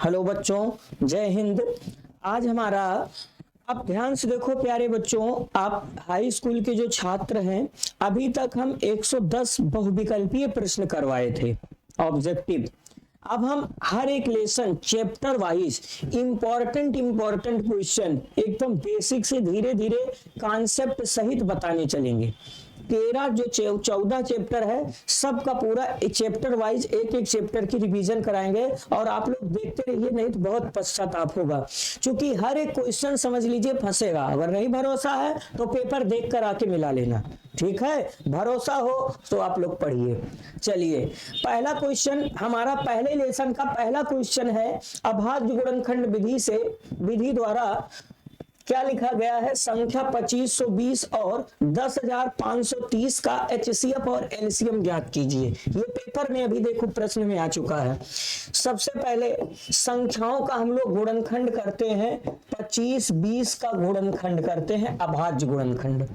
Hello बच्चों, जय हिंद। आज हमारा, अब ध्यान से देखो प्यारे बच्चों, आप हाई स्कूल के जो छात्र हैं, अभी तक हम 110 बहुविकल्पीय प्रश्न करवाए थे ऑब्जेक्टिव। अब हम हर एक lesson chapter wise important question एकदम बेसिक से धीरे धीरे कॉन्सेप्ट सहित बताने चलेंगे। 14 चैप्टर है, सबका पूरा चैप्टर वाइज एक चैप्टर की रिवीजन कराएंगे और आप लोग देखते रहिए, नहीं तो बहुत पश्चाताप होगा। क्योंकि हर एक क्वेश्चन समझ लीजिए फंसेगा। अगर नहीं भरोसा है तो पेपर देख कर आके मिला लेना, ठीक है। भरोसा हो तो आप लोग पढ़िए। चलिए, पहला क्वेश्चन हमारा पहले लेसन का पहला क्वेश्चन है अभाज्य गुणनखंड विधि द्वारा क्या लिखा गया है। संख्या 2520 और 10,530 का HCF और LCM ज्ञात कीजिए। ये पेपर में अभी देखो प्रश्न में आ चुका है। सबसे पहले संख्याओं का हम लोग गुणनखंड करते हैं, 25-20 का गुणनखंड करते हैं, अभाज्य गुणनखंड।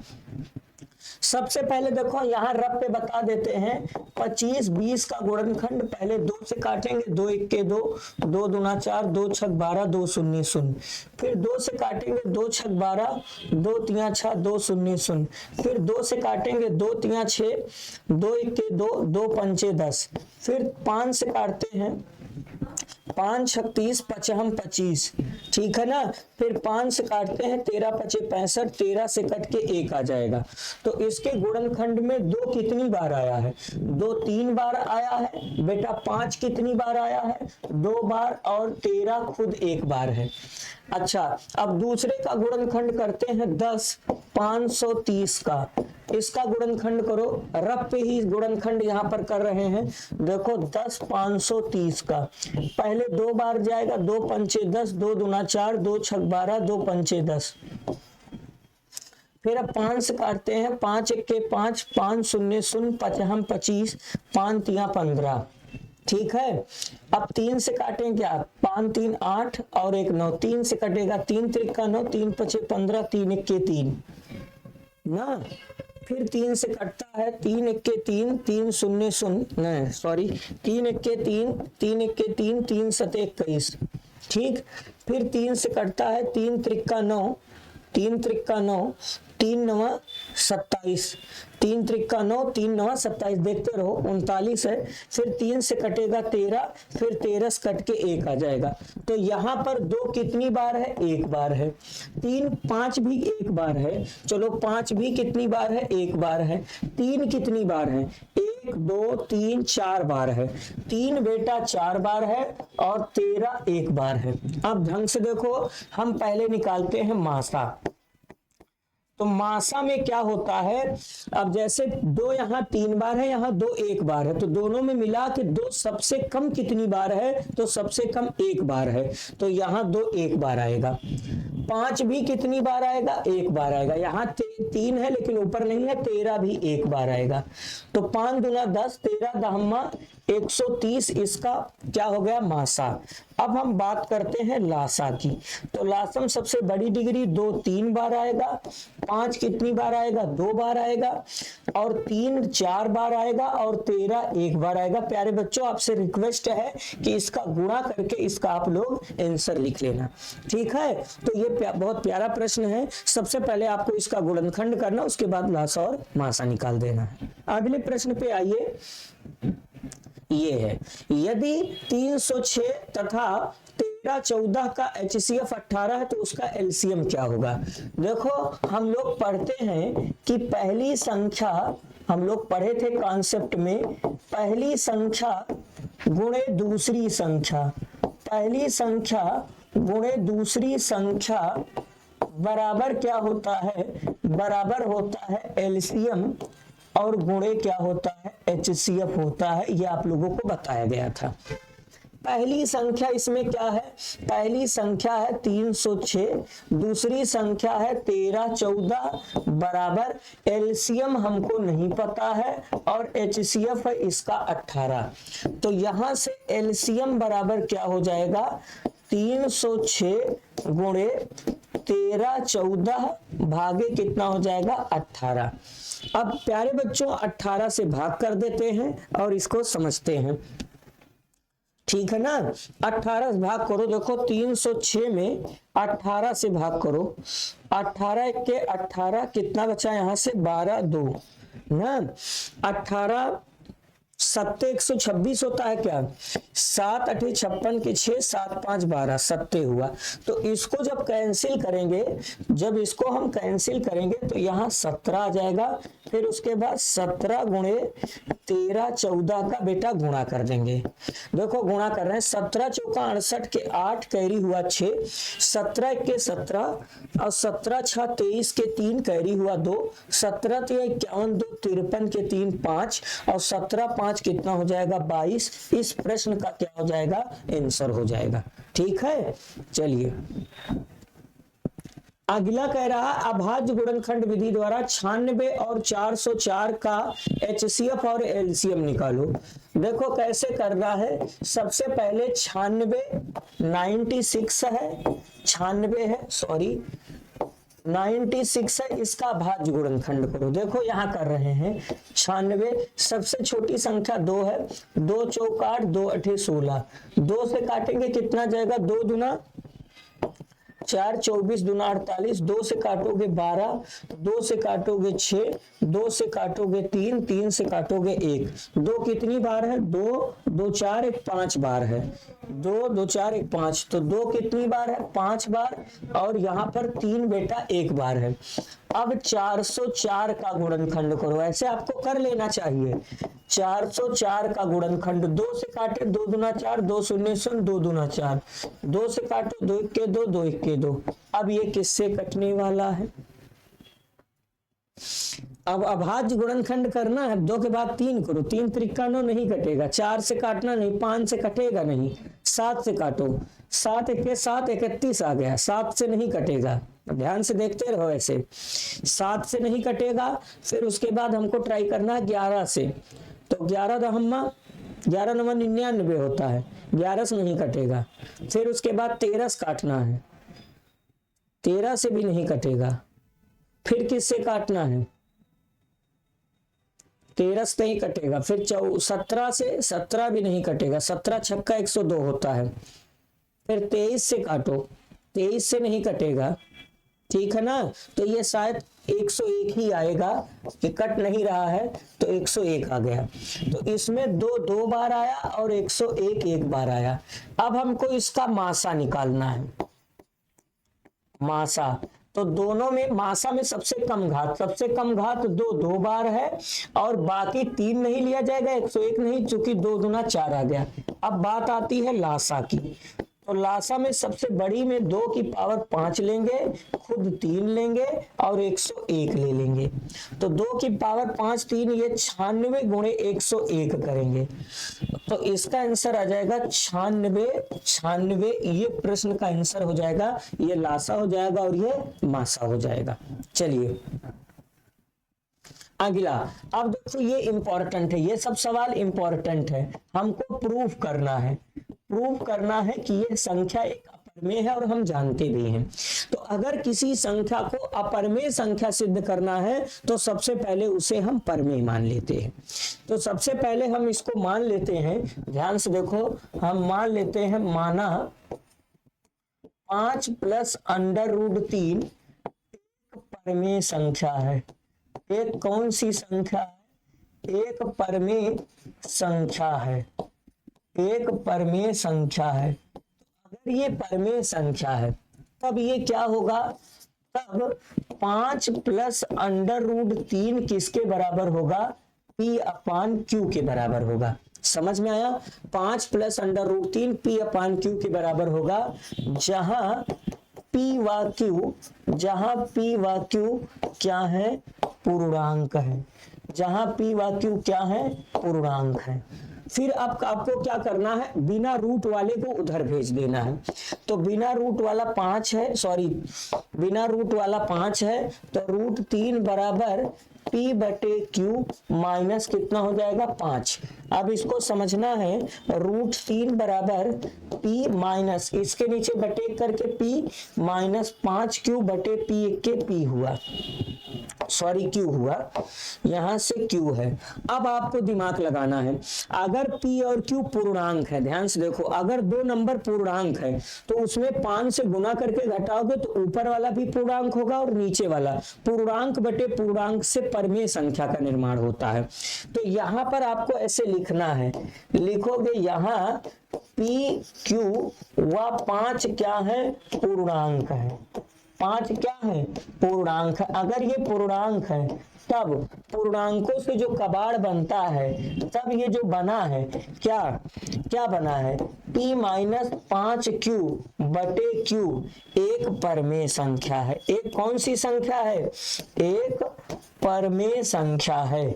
सबसे पहले देखो यहाँ रफ पे बता देते हैं 25-20 का गुणनखंड। पहले 2 से काटेंगे, 2 1 के 2, 2 दूना 4, 2 छक 12, 2 शून्य शून्य। फिर 2 से काटेंगे, 2 छक 12, 2 तिया 6, 2 शून्य शून्य। फिर 2 से काटेंगे, 2 तिया 6, 2 1 के 2, 2 पंचे 10। फिर 5 से काटते हैं, 5 छक 30, 55 25, ठीक है ना। फिर 5 से काटते हैं, 13 पचे 65, 13 से कट के 1 आ जाएगा। तो इसके गुणनखंड में 2 कितनी बार आया है? 2 3 बार आया है बेटा। 5 कितनी बार आया है? 2 बार। और 13 खुद 1 बार है। अच्छा, अब दूसरे का गुणनखंड करते हैं 10 530 का। इसका गुणनखंड करो, रफ पे ही गुणनखंड यहाँ पर कर रहे हैं। देखो 10 530 का पहले 2 बार जाएगा, 2 पंचे 10, 2 दूना 4, 2 छक 12, 2 पंचे 10। फिर अब 5 से काटते हैं, 5 1 के 5, 5 शून्य शून्य, 55 25, 5 तिया 15, ठीक है। अब 3 से काटें क्या? 5 3 8 और 1 9, 3 से कटेगा, 3 त्रिका 9, 3 पचे 15, 3 1 के 3 ना। फिर 3 से कटता है, 3 1 के 3, 3 शून्य शून्य, नहीं सॉरी, 3 1 के 3, 3 1 के 3, 3 सते 21, ठीक। फिर 3 से कटता है, 3 त्रिका 9, 3 त्रिका 9, 3 9 27, 3 त्रिका 9, 3 9 27, देखते रहो 39 है। फिर 3 से कटेगा 13, फिर 13 से कट के 1 आ जाएगा। तो यहाँ पर 2 कितनी बार है? 1 बार है। 3 5 भी 1 बार है। चलो 5 भी कितनी बार है? 1 बार है। 3 कितनी बार है? 1 2 3 4 बार है। 3 बेटा 4 बार है और 13 1 बार है। अब ढंग से देखो, हम पहले निकालते हैं मासा। तो मासा में क्या होता है? अब जैसे 2 यहाँ 3 बार है, यहाँ 2 1 बार है, तो दोनों में मिला के 2 सबसे कम कितनी बार है? तो सबसे कम 1 बार है। तो यहाँ 2 1 बार आएगा। 5 भी कितनी बार आएगा? 1 बार आएगा। यहाँ 3 है लेकिन ऊपर नहीं है, 13 भी 1 बार आएगा। तो 5 दूना 10, 13 दहम्मा 130, इसका क्या हो गया? मासा। अब हम बात करते हैं लासा की। तो लासा में सबसे बड़ी डिग्री 2 3 बार आएगा, 5 कितनी बार आएगा? 2 बार आएगा, और 3 4 बार आएगा, और 13 1 बार आएगा। प्यारे बच्चों, आपसे रिक्वेस्ट है कि इसका गुणा करके इसका आप लोग आंसर लिख लेना, ठीक है। तो ये बहुत प्यारा प्रश्न है। सबसे पहले आपको इसका गुणनखंड करना, उसके बाद लासा और मासा निकाल देना है। अगले प्रश्न पे आइए। ये है, यदि 306 तथा 13 14 का HCF 18 है तो उसका LCM क्या होगा? देखो, हम लोग पढ़ते हैं कि पहली संख्या, हम लोग पढ़े थे कॉन्सेप्ट में, पहली संख्या गुणे दूसरी संख्या, पहली संख्या गुणे दूसरी संख्या बराबर क्या होता है? बराबर होता है LCM, और गुणे क्या होता है? HCF होता है। ये आप लोगों को बताया गया था। पहली संख्या इसमें क्या है? पहली संख्या है 306, दूसरी संख्या है 13 14, बराबर LCM हमको नहीं पता है, और HCF है इसका 18। तो यहां से LCM बराबर क्या हो जाएगा? 306 गुणे 13 14 भागे कितना हो जाएगा? 18। अब प्यारे बच्चों 18 से भाग कर देते हैं और इसको समझते हैं। ठीक है ना। 18 से भाग करो, देखो 306 में 18 से भाग करो, 18 के 18 कितना बचा यहाँ से 12 2 ना, 18 सत्ते 126 होता है क्या, 7 8 56 के 6 7 5 12 सत्ते हुआ। तो इसको जब कैंसिल करेंगे, जब इसको हम कैंसिल करेंगे तो यहाँ 17 आ जाएगा। फिर उसके बाद 17 गुणे 13 14 का बेटा गुणा कर देंगे। देखो गुणा कर रहे हैं, 17 चौका 68 के 8 कैरी हुआ 6, 17 के 17 और 17 6 23 के 3 कैरी हुआ 2, 17 तो 51 2 53 के 3 5 और 17 5 कितना हो जाएगा 22। इस प्रश्न का क्या हो जाएगा, आंसर हो जाएगा। ठीक है, चलिए अगला कह रहा अभाज्य गुणनखंड विधि द्वारा 96 और 404 का HCF और LCM निकालो। देखो कैसे करना है, सबसे पहले 96 है, 96 है सॉरी 96 है, इसका भाज्य गुणनखंड करो। देखो यहाँ कर रहे हैं 96, सबसे छोटी संख्या 2 है, 2 चौक 8 2 8 16, 2 से काटेंगे कितना जाएगा 2 दूना 4 24 दूना 48, 2 से काटोगे 12, 2 से काटोगे 6, 2 से काटोगे 3, 3 से काटोगे 1, 2 कितनी बार है 2 2 4 1 5 बार है, 2 2 4 1 5, तो 2 कितनी बार है 5 बार और यहाँ पर 3 बेटा 1 बार है। अब 404 का गुणनखंड करो, ऐसे आपको कर लेना चाहिए। 404 का गुणनखंड, 2 से काटे 2 दूना 4 2 शून्य 0 2 दूना 4, 2 से काटो 2 1 के 2 2 1 के 2। अब ये किससे कटने वाला है, अब अभाज्य गुणनखंड करना है, 2 के बाद 3 करो, 3 त्रिका 9 नहीं कटेगा, 4 से काटना नहीं, 5 से कटेगा नहीं, 7 से काटो, 7 1 के 7 31 आ गया, 7 से नहीं कटेगा, ध्यान से देखते रहो ऐसे, 7 से नहीं कटेगा। फिर उसके बाद हमको ट्राई करना है 11 से, तो 11 दहम्मा 11 9 99 होता है, 11 से नहीं कटेगा। फिर उसके बाद 13 से काटना है, 13 से भी नहीं कटेगा। फिर किससे काटना है, 13 से नहीं कटेगा। फिर 17 से, 17 भी नहीं कटेगा, 17 छक्का 102 होता है। फिर 23 से काटो, 23 से नहीं कटेगा, ठीक है ना। तो ये शायद 101 ही आएगा, ये कट नहीं रहा है तो 101 आ गया। तो इसमें 2 बार आया और 101 1 बार आया। अब हमको इसका मासा निकालना है, मासा, तो दोनों में मासा में सबसे कम घात 2 बार है और बाकी 3 नहीं लिया जाएगा, 101 नहीं, चूंकि 2 दूना 4 आ गया। अब बात आती है लासा की, तो लासा में सबसे बड़ी में 2 की पावर 5 लेंगे, खुद 3 लेंगे और 101 ले लेंगे। तो 2 की पावर 5 3, ये 96 गुणे 101 करेंगे, तो इसका आंसर आ जाएगा 96। ये प्रश्न का आंसर हो जाएगा, ये लासा हो जाएगा और ये मासा हो जाएगा। चलिए अगला, अब देखो ये इंपॉर्टेंट है, ये सब सवाल इंपॉर्टेंट है, हमको प्रूफ करना है, प्रूफ करना है कि ये संख्या एक अपरमेय है और हम जानते भी हैं। तो अगर किसी संख्या को अपरमेय संख्या सिद्ध करना है तो सबसे पहले उसे हम परमेय मान लेते हैं। तो सबसे पहले हम इसको मान लेते हैं, ध्यान से देखो, हम मान लेते हैं, माना 5 + √3 एक परमेय संख्या है। एक कौन सी संख्या है, एक परमेय संख्या है, एक परमेय संख्या है। अगर ये परमेय संख्या है तब ये क्या होगा, तब 5 + √3 किसके बराबर होगा, P/Q के बराबर होगा। समझ में आया, 5 + √3 P/Q के बराबर होगा, जहां P व Q क्या है, पूर्णांक है, जहां P व Q क्या है, पूर्णांक है। फिर अब आपको क्या करना है, बिना रूट वाले को उधर भेज देना है। तो बिना रूट वाला 5 है, सॉरी बिना रूट वाला 5 है, तो √3 बराबर P/Q माइनस कितना हो जाएगा 5। अब इसको समझना है, √3 बराबर P माइनस इसके नीचे बटे करके P माइनस 5Q/P के P हुआ। सॉरी क्यू हुआ, यहां से क्यू है। अब आपको दिमाग लगाना है, अगर पी और क्यू पूर्णांक है, ध्यान से देखो, अगर दो नंबर पूर्णांक है तो उसमें 5 से गुना करके घटाओगे तो ऊपर वाला भी पूर्णांक होगा और नीचे वाला। पूर्णांक बटे पूर्णांक से परमेय संख्या का निर्माण होता है। तो यहां पर आपको ऐसे लिखना है, लिखोगे यहां पी क्यू व 5 क्या है, पूर्णांक है। 5 क्या है, पूर्णांक है। अगर ये पूर्णांक है तब पूर्णांकों से जो कबाड़ बनता है, तब ये जो बना है क्या क्या बना है, p माइनस 5q बटे q एक परमेय संख्या है। एक कौन सी संख्या है, एक परमेय संख्या है,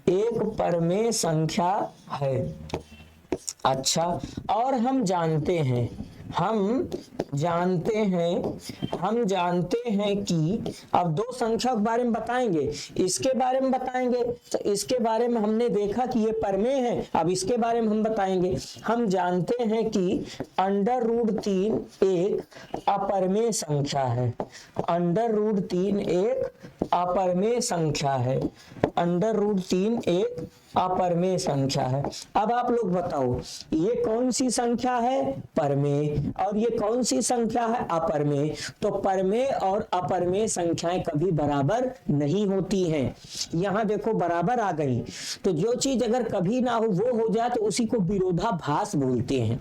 एक परमेय संख्या है। अच्छा, और हम जानते हैं कि अब दो संख्या के बारे में बताएंगे, इसके बारे में बताएंगे। तो इसके बारे में हमने देखा कि ये परमेय है, अब इसके बारे में हम बताएंगे। हम जानते हैं कि √3 एक अपरमेय संख्या है, √3 एक अपरमेय संख्या है, √3 एक अपरमेय संख्या है। अब आप लोग बताओ, ये कौन सी संख्या है, परमेय, और ये कौन सी संख्या है, अपरमेय। तो परमेय और अपरमेय संख्याएं कभी बराबर नहीं होती हैं। यहां देखो बराबर आ गई, तो जो चीज अगर कभी ना हो वो हो जाए तो उसी को विरोधाभास बोलते हैं।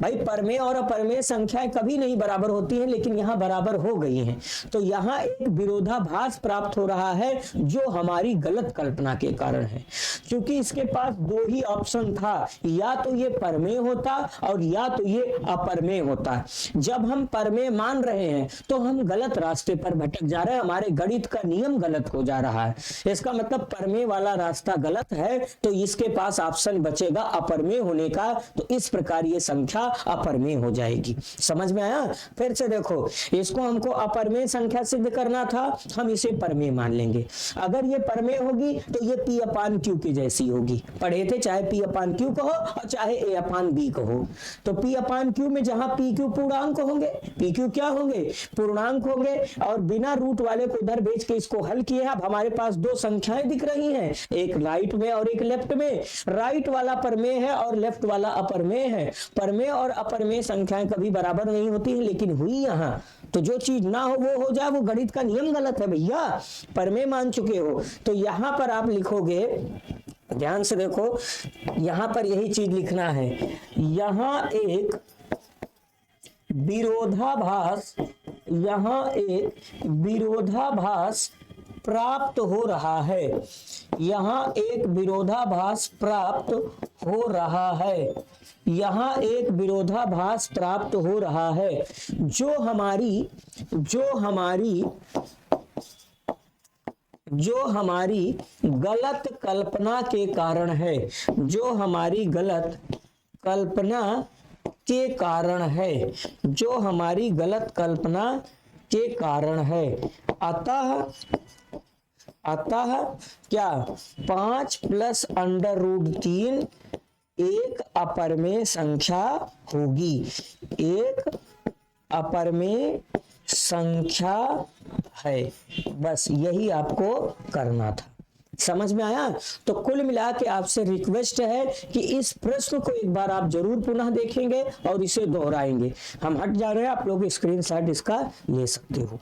भाई परमेय और अपरमेय संख्याएं कभी नहीं बराबर होती हैं, लेकिन यहां बराबर हो गई हैं। तो यहां एक विरोधाभास प्राप्त हो रहा है जो हमारी गलत कल्पना के कारण है। क्योंकि इसके पास दो ही ऑप्शन था, या तो ये परमेय होता और या तो ये अपरमेय होता। जब हम परमेय मान रहे हैं तो हम गलत रास्ते पर भटक जा रहे हैं, हमारे गणित का नियम गलत हो जा रहा है। इसका मतलब परमेय वाला रास्ता गलत है, तो इसके पास ऑप्शन बचेगा अपरमेय होने का। तो इस प्रकार ये संख्या अपरमेय हो जाएगी। समझ में आया? फिर से देखो, इसको हमको अपरमेय संख्या सिद्ध करना था, हम इसे परमेय मान लेंगे। अगर ये परमेय होगी तो ये p अपान q की जैसी होगी। पढ़े थे, चाहे p अपान q कहो और चाहे a अपान b कहो। तो p अपान q में जहां p q पूर्णांक होंगे, p q क्या होंगे, पूर्णांक होंगे। और बिना रूट वाले को इधर भेज के इसको हल किए। अब हमारे पास दो संख्याएं दिख रही हैं, एक राइट में और एक लेफ्ट में। राइट वाला परमेय है और लेफ्ट वाला अपरमेय है। परमेय और अपरमेय संख्याएं कभी बराबर नहीं होती हैं, लेकिन हुई यहां। तो जो चीज ना हो वो हो जाए, वो गणित का नियम गलत है भैया। परमेय मान चुके हो तो यहां पर आप लिखोगे, ध्यान से देखो, यहां पर यही चीज लिखना है। यहां एक विरोधाभास, यहां एक विरोधाभास प्राप्त हो रहा है, यहां एक विरोधाभास प्राप्त हो रहा है, यहां एक विरोधाभास प्राप्त हो रहा है जो हमारी गलत कल्पना के कारण है, जो हमारी गलत कल्पना के कारण है, जो हमारी गलत कल्पना के कारण है। अतः क्या 5 + √3 एक अपरमेय संख्या होगी, एक अपरमेय संख्या है। बस यही आपको करना था। समझ में आया? तो कुल मिला के आपसे रिक्वेस्ट है कि इस प्रश्न को एक बार आप जरूर पुनः देखेंगे और इसे दोहराएंगे। हम हट जा रहे हैं, आप लोग स्क्रीनशॉट इसका ले सकते हो।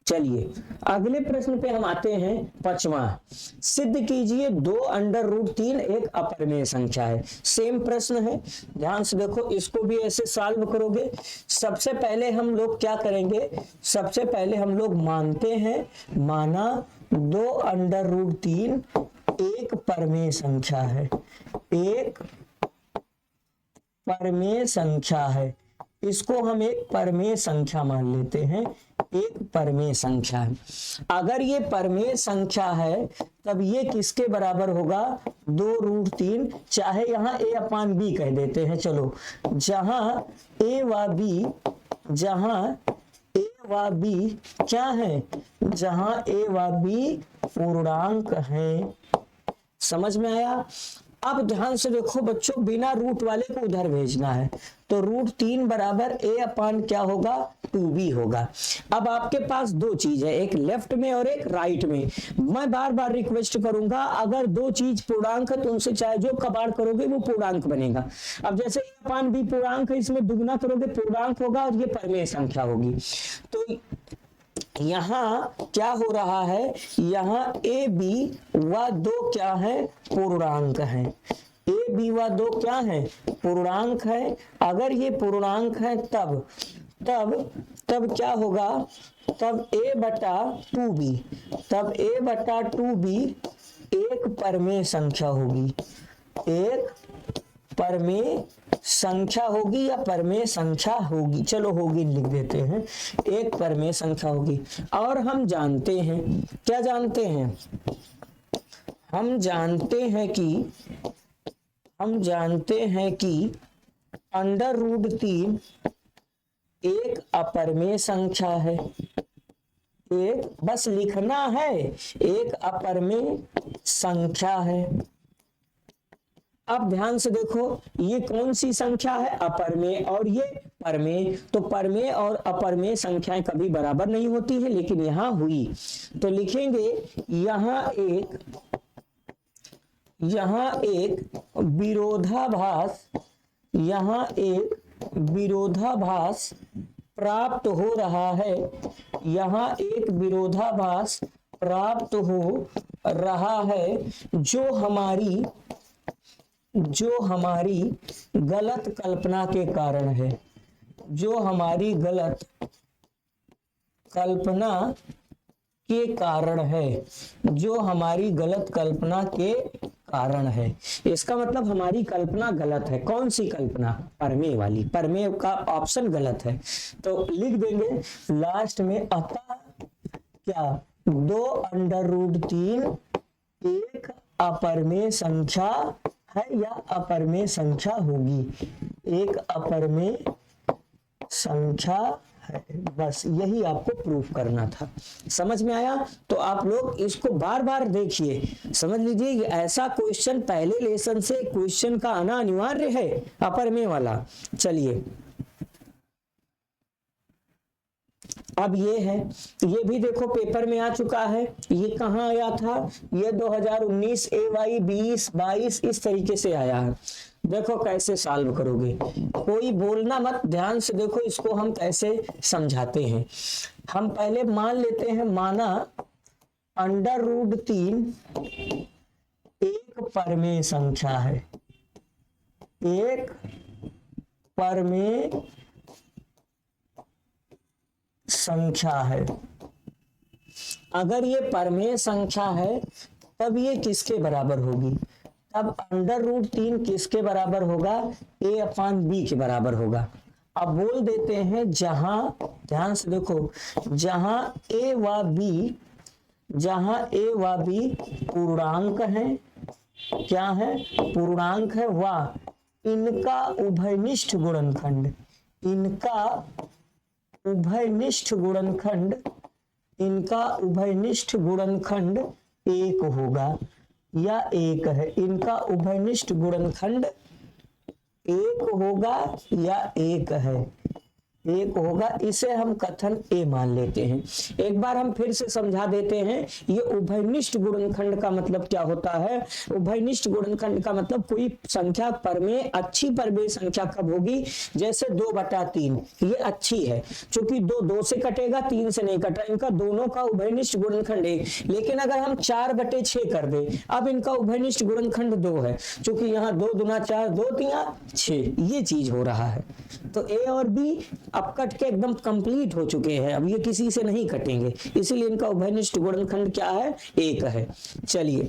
चलिए अगले प्रश्न पे हम आते हैं, 5वां। सिद्ध कीजिए 2 √3 एक अपरमेय संख्या है। सेम प्रश्न है, ध्यान से देखो, इसको भी ऐसे सॉल्व करोगे। सबसे पहले हम लोग क्या करेंगे, सबसे पहले हम लोग मानते हैं, माना 2 √3 एक परमेय संख्या है, एक परमेय संख्या है। इसको हम एक परमेय संख्या मान लेते हैं, एक परमेय संख्या है। अगर ये परमेय संख्या है तब ये किसके बराबर होगा, 2 √3, चाहे यहां a अपान b कह देते हैं। चलो, जहां a व b क्या है, जहां a व b पूर्णांक है। समझ में आया? अब ध्यान से देखो बच्चों, बिना रूट वाले को उधर भेजना है, तो √3 बराबर a अपान क्या होगा 2b होगा। अब आपके पास दो चीज है, एक लेफ्ट में और एक राइट में। मैं बार बार रिक्वेस्ट करूंगा, अगर दो चीज पूर्णांक है तो उनसे चाहे जो कबाड़ करोगे वो पूर्णांक बनेगा। अब जैसे a अपान b पूर्णांक है, इसमें दुगना करोगे पूर्णांक होगा और ये परिमेय संख्या होगी। तो यहाँ क्या हो रहा है, यहाँ a b व दो क्या है पूर्णांक है, a b व दो क्या है पूर्णांक है। अगर ये पूर्णांक है तब क्या होगा, तब a बटा 2b, तब a बटा 2b एक परिमेय संख्या होगी, एक परिमेय संख्या होगी या परिमेय संख्या होगी, चलो होगी लिख देते हैं, एक परिमेय संख्या होगी। और हम जानते हैं, क्या जानते हैं, हम जानते हैं कि √3 एक अपरिमेय संख्या है, एक बस लिखना है, एक अपरिमेय संख्या है। अब ध्यान से देखो, ये कौन सी संख्या है, अपरिमेय, और ये परिमेय। तो परिमेय और अपरिमेय संख्याएं कभी बराबर नहीं होती है, लेकिन यहां हुई। तो लिखेंगे यहाँ एक विरोधाभास प्राप्त हो रहा है, यहाँ एक विरोधाभास प्राप्त हो रहा है जो हमारी गलत कल्पना के कारण है, जो हमारी गलत कल्पना के कारण है, जो हमारी गलत कल्पना के कारण है। इसका मतलब हमारी कल्पना गलत है। कौन सी कल्पना, परिमेय वाली, परिमेय का ऑप्शन गलत है। तो लिख देंगे लास्ट में, अतः क्या 2√3 एक अपरिमेय संख्या है या अपरिमेय संख्या होगी, एक अपरिमेय संख्या है। बस यही आपको प्रूफ करना था। समझ में आया? तो आप लोग इसको बार बार देखिए, समझ लीजिए। ऐसा क्वेश्चन पहले लेसन से क्वेश्चन का आना अनिवार्य है, अपरिमेय वाला। चलिए अब ये है, ये भी देखो पेपर में आ चुका है। ये कहाँ आया था, ये 2019 AY 20 22 इस तरीके से आया है। देखो कैसे सॉल्व करोगे, कोई बोलना मत, ध्यान से देखो इसको हम कैसे समझाते हैं। हम पहले मान लेते हैं, माना √3 एक परिमेय संख्या है, एक परिमेय संख्या है। अगर ये परिमेय संख्या है तब ये किसके बराबर होगी, तब √3 किसके बराबर होगा, a/b के बराबर होगा। अब बोल देते हैं, जहां ध्यान से देखो, जहां a व b पूर्णांक है, क्या है पूर्णांक है, व इनका उभयनिष्ठ गुणनखंड, इनका उभयनिष्ठ गुणनखंड एक होगा या एक है, इनका उभयनिष्ठ गुणनखंड एक होगा या एक है, एक होगा। इसे हम कथन ए मान लेते हैं। एक बार हम फिर से समझा देते हैं, ये उभयनिष्ठ गुणनखंड का मतलब क्या होता है। उभयनिष्ठ गुणनखंड का मतलब कोई संख्या परिमेय, अच्छी परिमेय संख्या कब होगी, जैसे 2/3 ये अच्छी है, क्योंकि 2 से कटेगा, 3 से नहीं कट रहा, इनका दोनों का उभयनिष्ठ गुणनखंड 1। लेकिन अगर हम 4/6 कर दे, अब इनका उभयनिष्ठ गुणनखंड 2 है, क्योंकि यहाँ 2 दूना 4, 2 तिया 6, ये चीज हो रहा है। तो ए और बी अब कट के एकदम कंप्लीट हो चुके हैं, अब ये किसी से नहीं कटेंगे, इसीलिए इनका उभयनिष्ठ गुणनखंड क्या है, 1 है। चलिए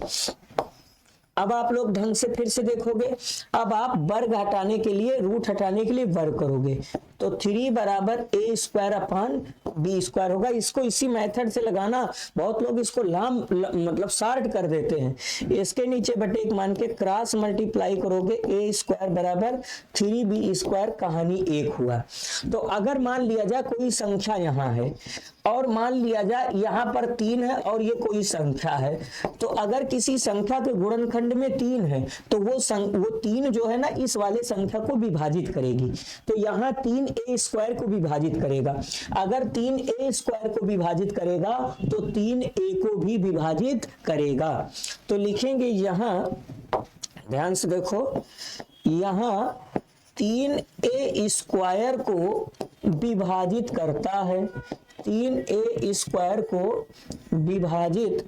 अब आप लोग ढंग से फिर से देखोगे। अब आप वर्ग हटाने के लिए, रूट हटाने के लिए वर्ग करोगे, तो 3 बराबर a²/b² होगा। इसको इसी मेथड से लगाना, बहुत लोग इसको मतलब शार्ट कर देते हैं। इसके नीचे बटे 1 मान के क्रॉस मल्टीप्लाई करोगे, a² बराबर 3b², कहानी 1 हुआ। तो अगर मान लिया जाए कोई संख्या यहाँ है और मान लिया जाए यहाँ पर 3 है और ये कोई संख्या है, तो अगर किसी संख्या के गुणनखंड में 3 है तो वो 3 जो है ना इस वाले संख्या को विभाजित करेगी, तो यहाँ 3a² को विभाजित करेगा। अगर 3a² को विभाजित करेगा तो 3a को भी विभाजित करेगा। तो लिखेंगे यहाँ, ध्यान से देखो, यहाँ 3a² को विभाजित करता है, 3a² को विभाजित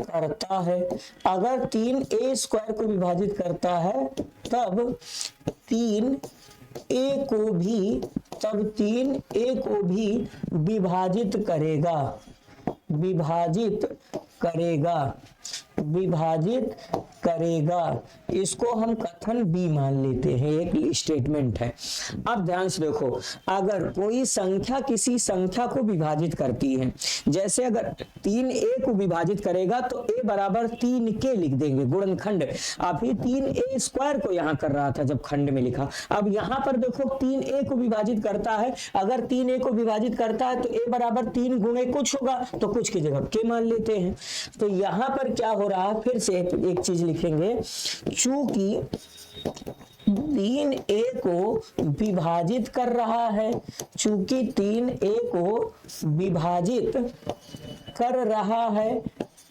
करता है। अगर 3a² को विभाजित करता है तब 3a को भी विभाजित करेगा, विभाजित करेगा। इसको हम कथन बी मान लेते हैं, एक स्टेटमेंट है। अब ध्यान से देखो, अगर कोई संख्या किसी संख्या को विभाजित करती है, जैसे अगर 3a को विभाजित करेगा तो a बराबर 3k लिख देंगे गुणनखंड। अभी 3a² को यहाँ कर रहा था जब खंड में लिखा, अब यहाँ पर देखो 3a को विभाजित करता है, अगर 3a को विभाजित करता है तो a बराबर 3 गुणे कुछ होगा, तो कुछ की जगह k मान लेते हैं। तो यहाँ पर क्या हो रहा है, फिर से एक चीज लिखेंगे, चूंकि 3a को विभाजित कर रहा है, चूंकि 3a को विभाजित कर रहा है,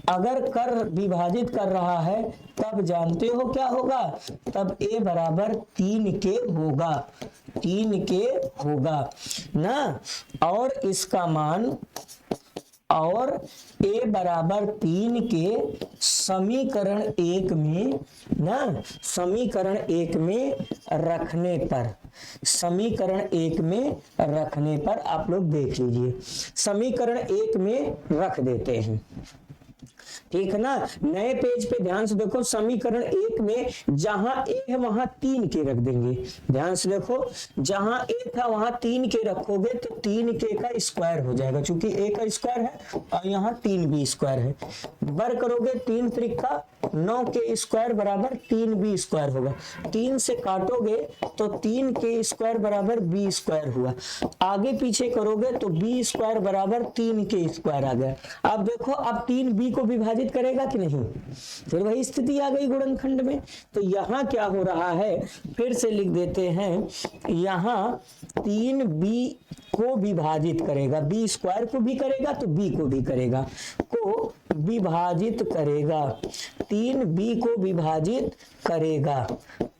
अगर विभाजित कर रहा है तब जानते हो क्या होगा, तब a बराबर 3k होगा, 3k होगा ना। और इसका मान, और a बराबर 3 के समीकरण 1 में ना, समीकरण 1 में रखने पर, समीकरण 1 में रखने पर आप लोग देख लीजिए, समीकरण 1 में रख देते हैं, ठीक है ना। नए पेज पे ध्यान से देखो, समीकरण 1 में जहां a है वहां 3k रख देंगे। ध्यान से देखो, जहां a था वहां 3k रखोगे तो 3k का स्क्वायर हो जाएगा, क्योंकि a का स्क्वायर है और यहाँ 3b² है। बर करोगे 3 त्रिका 9k² बराबर 3b² होगा, 3 से काटोगे तो 3k² बराबर b² हुआ, आगे पीछे करोगे तो b² बराबर 3k² आ गया। अब देखो, अब 3b को विभाजित करेगा कि नहीं, फिर वही स्थिति आ गई गुणनखंड में। तो यहाँ क्या हो रहा है, फिर से लिख देते हैं, यहाँ 3b को विभाजित करेगा, b² को भी करेगा तो b को भी करेगा, को विभाजित करेगा, 3b को विभाजित करेगा।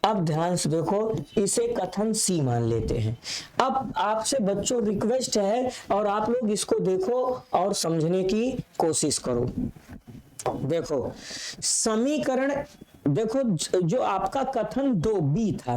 अब ध्यान से देखो, इसे कथन सी मान लेते हैं। अब आपसे बच्चों रिक्वेस्ट है और आप लोग इसको देखो और समझने की कोशिश करो। देखो समीकरण, देखो जो आपका कथन 2b था,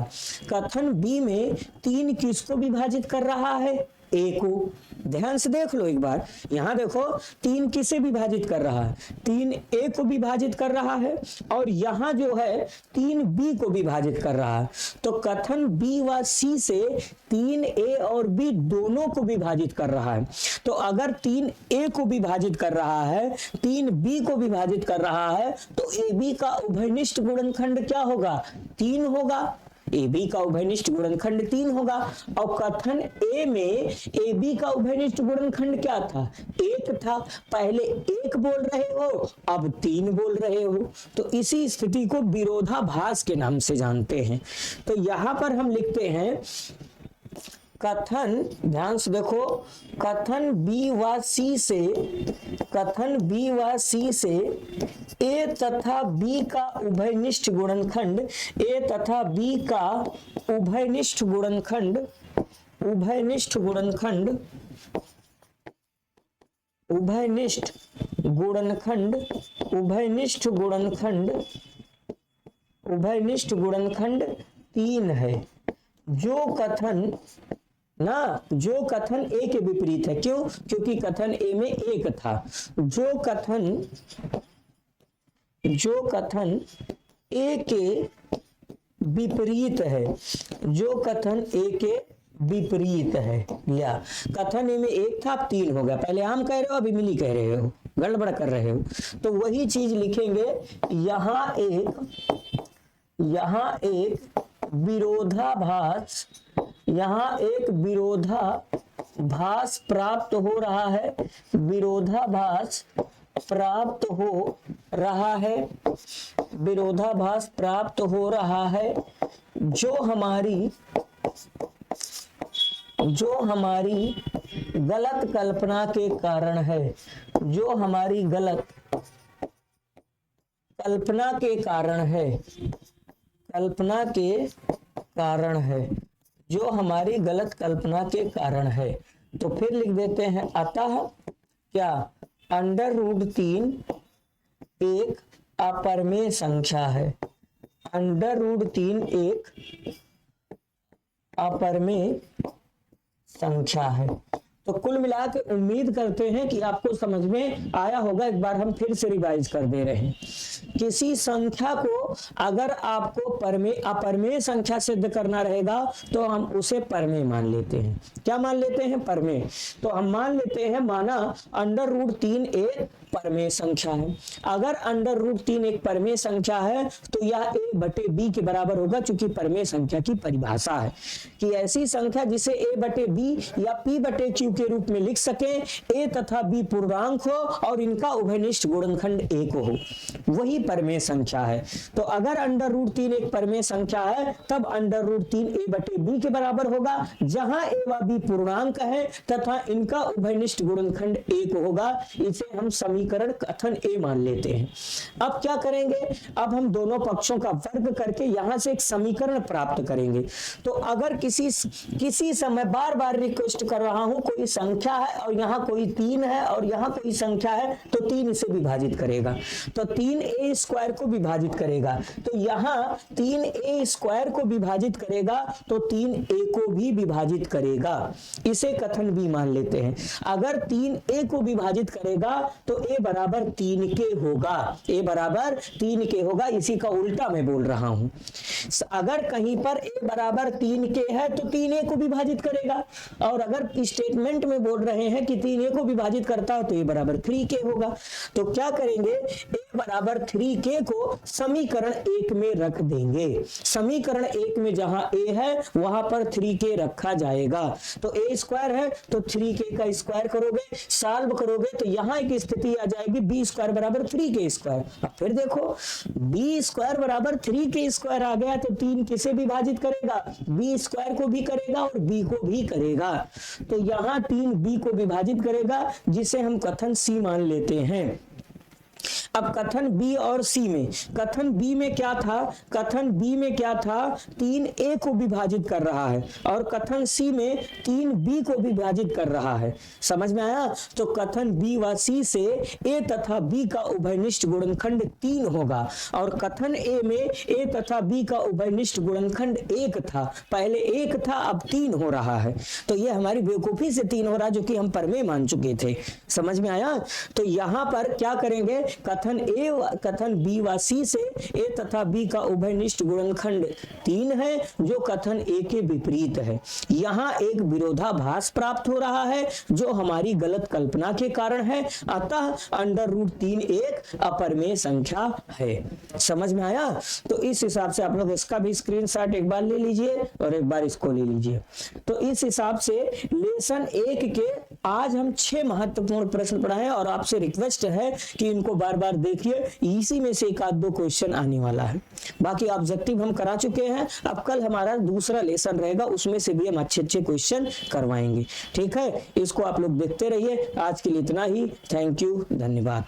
कथन b में 3 किसको विभाजित कर रहा है, a को। ध्यान से देख लो एक बार, यहां देखो 3 किसे विभाजित कर रहा है, 3a को विभाजित कर रहा है, और यहां जो है 3b को विभाजित कर रहा है। तो कथन b व c से 3a और b दोनों को विभाजित कर रहा है। तो अगर 3a को विभाजित कर रहा है, 3b को विभाजित कर रहा है, तो ab का उभयनिष्ठ गुणनखंड क्या होगा, 3 होगा। AB का उभयनिष्ठ गुणनखंड 3 होगा। और कथन A में AB का उभयनिष्ठ गुणनखंड क्या था, 1 था। पहले 1 बोल रहे हो, अब 3 बोल रहे हो, तो इसी स्थिति को विरोधाभास के नाम से जानते हैं। तो यहां पर हम लिखते हैं कथन, ध्यान से देखो, कथन B व C से, कथन B व C से A तथा B का उभयनिष्ठ गुणनखंड, A तथा B का उभयनिष्ठ गुणनखंड, उभयनिष्ठ गुणनखंड, उभयनिष्ठ गुणनखंड, उभयनिष्ठ गुणनखंड, उभयनिष्ठ गुणनखंड 3 है। जो कथन ना, जो कथन A के विपरीत है, क्यों, क्योंकि कथन A में 1 था। जो कथन A के विपरीत है, जो कथन A के विपरीत है, या कथन A में 1 था, अब 3 हो गया। पहले आम कह रहे हो, अभी मिली कह रहे हो, गड़बड़ कर रहे हो। तो वही चीज लिखेंगे, यहाँ एक विरोधाभास, यहाँ एक विरोधाभास भास प्राप्त हो रहा है, विरोधाभास प्राप्त हो रहा है, विरोधाभास प्राप्त हो रहा है, जो हमारी गलत कल्पना के कारण है, जो हमारी गलत कल्पना के कारण है, कल्पना के कारण है, जो हमारी गलत कल्पना के कारण है। तो फिर लिख देते हैं अतः क्या √3 एक अपरिमेय संख्या है, √3 एक अपरिमेय संख्या है। तो कुल मिला के उम्मीद करते हैं कि आपको समझ में आया होगा। एक बार हम फिर से रिवाइज कर दे रहे हैं। किसी संख्या को अगर आपको अपरिमेय संख्या सिद्ध करना रहेगा तो हम उसे परमेय मान लेते हैं। क्या मान लेते हैं? परमेय। तो हम मान लेते हैं, माना √3 एक परमेय संख्या है। अगर √3 एक परमेय संख्या है तो यह a/b के बराबर होगा, क्योंकि परमेय संख्या की परिभाषा है कि ऐसी संख्या जिसे a/b या p/q के रूप में लिख सके, a तथा b पूर्णांक हो और इनका उभयनिष्ठ गुणनखंड 1 हो, वही परमेय संख्या है। तो अगर √3 एक परमेय संख्या है तब √3 a/b के बराबर होगा, जहां a व b पूर्णांक है तथा इनका उभयनिष्ठ गुणनखंड 1 होगा। इसे हम समीकरण कथन ए मान लेते हैं। अब क्या करेंगे? अब हम दोनों पक्षों का वर्ग करके यहां से एक समीकरण प्राप्त करेंगे। तो अगर किसी समय बार बार रिक्वेस्ट कर रहा हूं, कोई संख्या है और यहां कोई 3 है और यहां कोई संख्या है, तो 3 इसे विभाजित करेगा, तो 3a² को विभाजित करेगा। तो यहां 3a² को विभाजित करेगा तो 3a को भी विभाजित करेगा। इसे कथन बी मान लेते हैं। अगर 3a को विभाजित करेगा तो a बराबर 3 के होगा, a बराबर 3 के होगा। इसी का उल्टा मैं बोल रहा हूं। अगर कहीं पर a बराबर 3 के है तो 3a को विभाजित करेगा, और अगर स्टेटमेंट में बोल रहे हैं कि 3a को विभाजित करता है तो a बराबर 3k होगा। तो क्या करेंगे? a बराबर 3k को समीकरण 1 में रख देंगे। समीकरण 1 में जहां a है वहां पर 3k रखा जाएगा। तो a² है तो 3k का स्क्वायर करोगे, सॉल्व करोगे तो यहां एक स्थिति आ जाएगी b² बराबर 3k²। अब फिर देखो b² बराबर 3k² आ गया तो 3 किसे विभाजित करेगा? b² को भी करेगा और b को भी करेगा। तो यहां 3 b को विभाजित करेगा, जिसे हम कथन सी मान लेते हैं। अब कथन बी और सी में, कथन बी में क्या था? कथन बी में क्या था? 3a को विभाजित कर रहा है और कथन सी में 3b को विभाजित कर रहा है। समझ में आया? तो कथन बी व सी से a तथा b का उभयनिष्ठ गुणनखंड 3 होगा, और कथन a में a तथा b का उभयनिष्ठ गुणनखंड 1 था। पहले 1 था, अब 3 हो रहा है। तो ये हमारी बेवकूफी से 3 हो रहा है, जो कि हम परमेय मान चुके थे। समझ में आया? तो यहां पर क्या करेंगे? कथन बी व सी से a तथा b का उभयनिष्ठ गुणनखंड 3 है, जो कथन a के विपरीत है। यहां एक विरोधाभास प्राप्त हो रहा है, जो हमारी गलत कल्पना के कारण है। अतः √3 एक अपरिमेय संख्या है। समझ में आया? तो इस हिसाब से आप लोग इसका भी स्क्रीनशॉट एक बार ले लीजिए और एक बार इसको ले लीजिए। तो इस हिसाब से लेसन 1 के आज हम 6 महत्वपूर्ण प्रश्न पढ़ाए, और आपसे रिक्वेस्ट है कि इनको बार बार देखिए। इसी में से एक आध दो क्वेश्चन आने वाला है। बाकी ऑब्जेक्टिव हम करा चुके हैं। अब कल हमारा दूसरा लेसन रहेगा, उसमें से भी हम अच्छे क्वेश्चन करवाएंगे। ठीक है, इसको आप लोग देखते रहिए। आज के लिए इतना ही। थैंक यू, धन्यवाद।